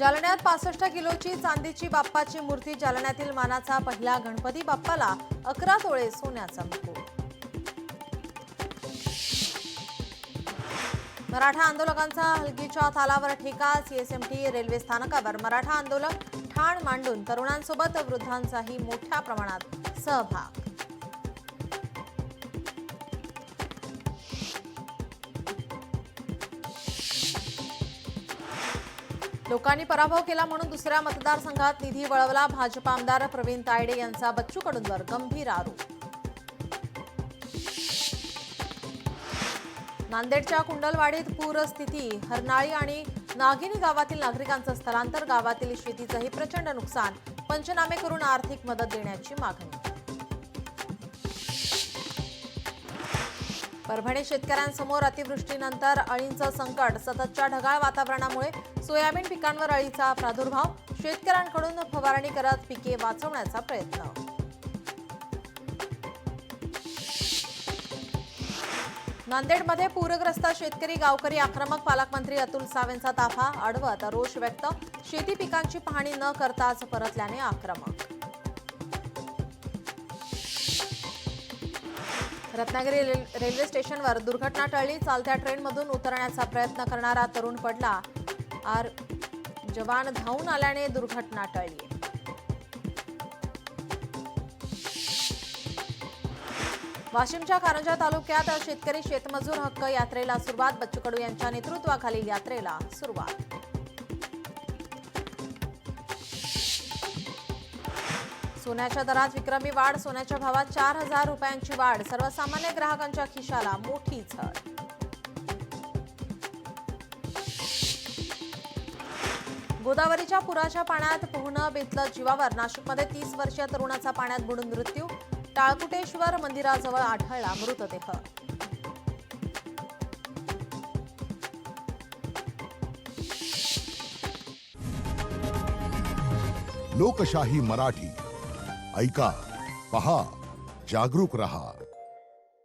जालन्यात 65 किलोची चांदीची बाप्पाची मूर्ती जालन्यातील मानाचा पहिला गणपती बाप्पाला 11 तोळे सोन्याचा मुकुट। मराठा आंदोलकांचा हलगीच्या तालावर ठेका। सीएसएमटी रेल्वे स्थानकावर मराठा आंदोलक ठाण मांडून तरुणांसोबत वृद्धांचाही मोठ्या प्रमाणात सहभाग। लोकांनी पराभव केला म्हणून दुसऱ्या मतदारसंघात निधी वळवला। भाजप आमदार प्रवीण तायडे यांचा बच्चू कडूंवर गंभीर आरोप। नांदेडच्या कुंडलवाडीत पूरस्थिती। हरनाळी आणि नागिनी गावातील नागरिकांचं स्थलांतर। गावातील शेतीचंही प्रचंड नुकसान। पंचनामे करून आर्थिक मदत देण्याची मागणी। परभणी शेतकऱ्यांसमोर अतिवृष्टीनंतर अळींचं संकट। सततच्या ढगाळ वातावरणामुळे सोयाबीन पिकांवर अळीचा प्रादुर्भाव। शेतकऱ्यांकडून फवारणी करत पिके वाचवण्याचा प्रयत्न। नांदेडमध्ये पूरग्रस्त शेतकरी गावकरी आक्रमक। पालकमंत्री अतुल सावेंचा ताफा अडवत रोष व्यक्त। शेती पिकांची पाहणी न करताच परतल्याने आक्रमक। रत्नागिरी रेल्वे स्टेशनवर दुर्घटना टळली। चालत्या ट्रेनमधून उतरण्याचा प्रयत्न करणारा तरुण पडला। जवान धावून आल्याने दुर्घटना टळली। वाशिमच्या कारंजा तालुक्यात शेतकरी शेतमजूर हक्क यात्रेला सुरुवात। बच्चू कडू यांच्या नेतृत्वाखाली यात्रेला सुरुवात। सोन्याच्या दरात विक्रमी वाढ। सोन्याच्या भावात 4000 रुपयांची वाढ। सर्वसामान्य ग्राहकांच्या खिशाला मोठी झळ। गोदावरीच्या पुराच्या पाण्यात पोहणं बेतलं जीवावर। नाशिकमध्ये 30 वर्षीय तरुणाचा पाण्यात बुडून मृत्यू। टाळकुटेश्वर मंदिराजवळ आढळला मृतदेह। लोकशाही मराठी ऐका, पहा, जागरूक रहा।